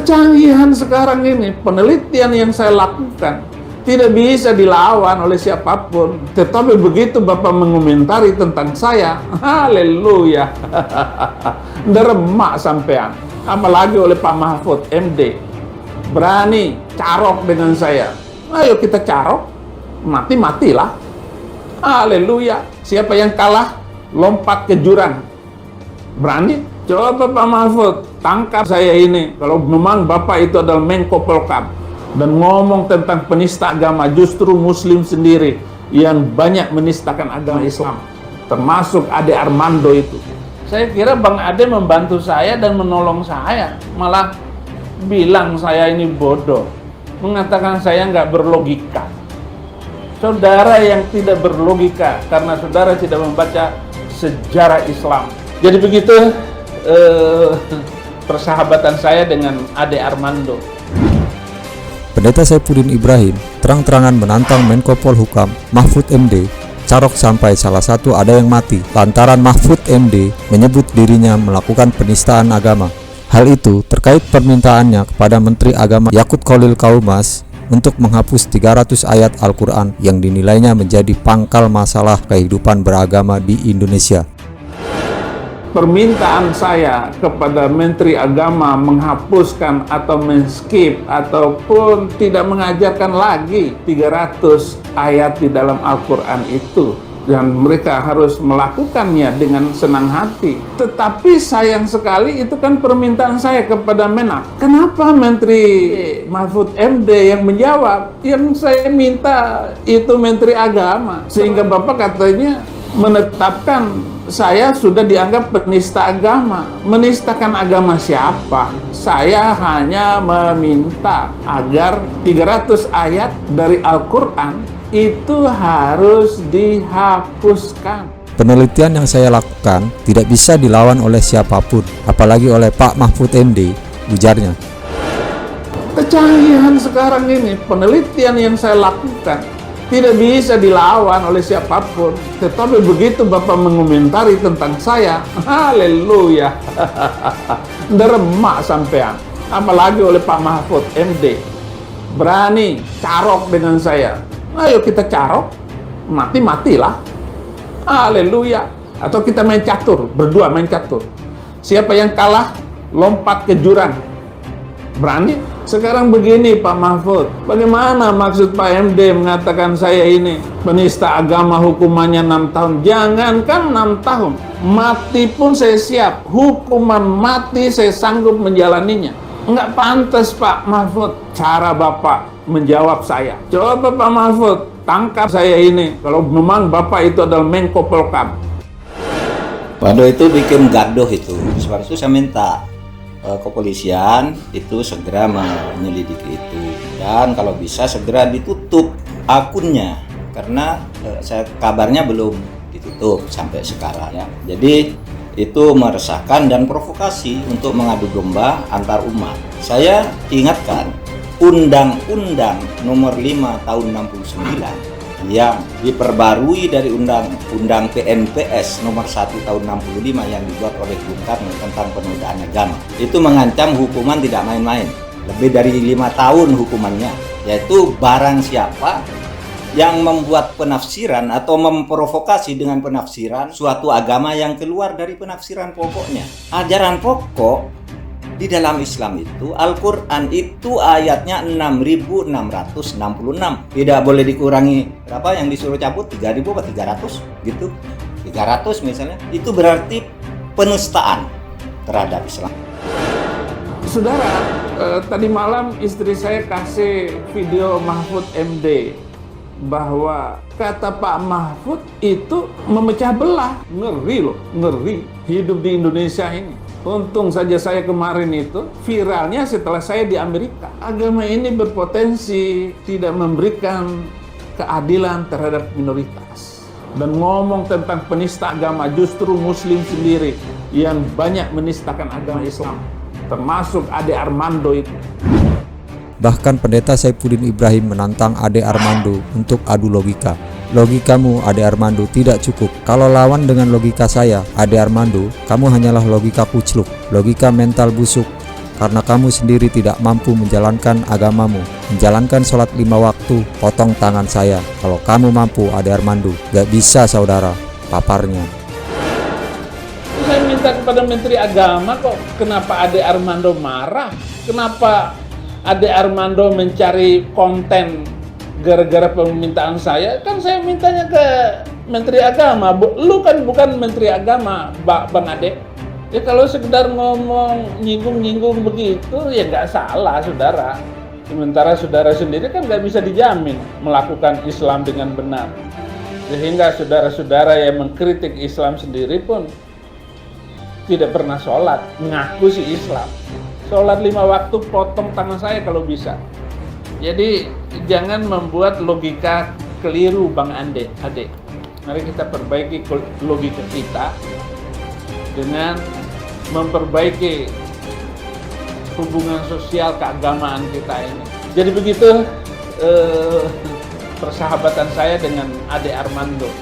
Kecanggihan sekarang ini, penelitian yang saya lakukan tidak bisa dilawan oleh siapapun. Tetapi begitu Bapak mengomentari tentang saya, haleluya, deremak sampean. Apalagi oleh Pak Mahfud MD, berani carok dengan saya. Ayo kita carok, mati-matilah. Haleluya. Siapa yang kalah, lompat ke jurang. Berani? Coba Pak Mahfud, tangkap saya ini. Kalau memang Bapak itu adalah Menko Polhukam dan ngomong tentang penista agama, justru Muslim sendiri yang banyak menistakan agama Islam, termasuk Ade Armando itu. Saya kira Bang Ade membantu saya dan menolong saya, malah bilang saya ini bodoh, mengatakan saya nggak berlogika. Saudara yang tidak berlogika karena saudara tidak membaca sejarah Islam. Jadi begitu persahabatan saya dengan Ade Armando. Pendeta Saifuddin Ibrahim terang-terangan menantang Menko Polhukam Mahfud MD, carok sampai salah satu ada yang mati lantaran Mahfud MD menyebut dirinya melakukan penistaan agama. Hal itu terkait permintaannya kepada Menteri Agama Yakut Kholil Kaumas untuk menghapus 300 ayat Al-Quran yang dinilainya menjadi pangkal masalah kehidupan beragama di Indonesia. Permintaan saya kepada Menteri Agama menghapuskan atau men-skip ataupun tidak mengajarkan lagi 300 ayat di dalam Al-Quran itu, dan mereka harus melakukannya dengan senang hati. Tetapi sayang sekali itu kan permintaan saya kepada Menak. Kenapa Menteri Mahfud MD yang menjawab? Yang saya minta itu Menteri Agama. Sehingga Bapak katanya menetapkan saya sudah dianggap penista agama. Menistakan agama siapa? Saya hanya meminta agar 300 ayat dari Al-Quran itu harus dihapuskan. Penelitian yang saya lakukan tidak bisa dilawan oleh siapapun, apalagi oleh Pak Mahfud MD, ujarnya. Kecanggihan sekarang ini, penelitian yang saya lakukan tidak bisa dilawan oleh siapapun. Tetapi begitu Bapak mengomentari tentang saya, haleluya, deremak sampean. Apalagi oleh Pak Mahfud MD, berani carok dengan saya. Ayo kita carok, mati-matilah. Haleluya. Atau kita main catur, berdua main catur. Siapa yang kalah, lompat ke jurang. Berani? Sekarang begini Pak Mahfud, bagaimana maksud Pak MD mengatakan saya ini penista agama hukumannya 6 tahun? Jangankan 6 tahun, mati pun saya siap. Hukuman mati saya sanggup menjalaninya. Enggak pantas Pak Mahfud cara Bapak menjawab saya. Coba Pak Mahfud, tangkap saya ini. Kalau memang Bapak itu adalah Menko Polhukam. Waduh, itu bikin gaduh itu. Sebab itu saya minta kepolisian itu segera menyelidiki itu. Dan kalau bisa segera ditutup akunnya. Karena kabarnya belum ditutup sampai sekarang ya. Jadi itu meresahkan dan provokasi untuk mengadu domba antar umat. Saya ingatkan Undang-Undang Nomor 5 Tahun 69 yang diperbarui dari Undang-Undang PNPS Nomor 1 Tahun 65 yang dibuat oleh Bung Karno tentang penodaan agama. Itu mengancam hukuman tidak main-main, lebih dari 5 tahun hukumannya, yaitu barang siapa yang membuat penafsiran atau memprovokasi dengan penafsiran suatu agama yang keluar dari penafsiran pokoknya. Ajaran pokok di dalam Islam itu, Al-Quran itu ayatnya 6.666. Tidak boleh dikurangi berapa yang disuruh cabut, 3.000 atau 300 gitu. 300 misalnya, itu berarti penistaan terhadap Islam. Saudara, tadi malam istri saya kasih video Mahfud MD bahwa kata Pak Mahfud itu memecah belah. Ngeri loh, ngeri hidup di Indonesia ini. Untung saja saya kemarin itu viralnya setelah saya di Amerika. Agama ini berpotensi tidak memberikan keadilan terhadap minoritas. Dan ngomong tentang penista agama, justru Muslim sendiri yang banyak menistakan agama Islam, termasuk Ade Armando itu. Bahkan Pendeta Saifuddin Ibrahim menantang Ade Armando untuk adu logika. Logikamu, Ade Armando, tidak cukup. Kalau lawan dengan logika saya, Ade Armando, kamu hanyalah logika kucluk, logika mental busuk. karena kamu sendiri tidak mampu menjalankan agamamu, menjalankan sholat 5 waktu, potong tangan saya. Kalau kamu mampu, Ade Armando. Gak bisa saudara, paparnya. Saya minta kepada Menteri Agama kok, kenapa Ade Armando marah? Kenapa Ade Armando mencari konten gara-gara permintaan saya? Kan saya mintanya ke Menteri Agama. Lu kan bukan Menteri Agama, Bang Ade. Ya kalau sekedar ngomong nyinggung-nyinggung begitu ya nggak salah saudara. Sementara saudara sendiri kan nggak bisa dijamin melakukan Islam dengan benar. Sehingga saudara-saudara yang mengkritik Islam sendiri pun tidak pernah sholat, mengaku sih Islam. Sholat 5 waktu, potong tangan saya kalau bisa. Jadi jangan membuat logika keliru Bang Ade. Mari kita perbaiki logika kita dengan memperbaiki hubungan sosial keagamaan kita ini. Jadi begitu persahabatan saya dengan Ade Armando.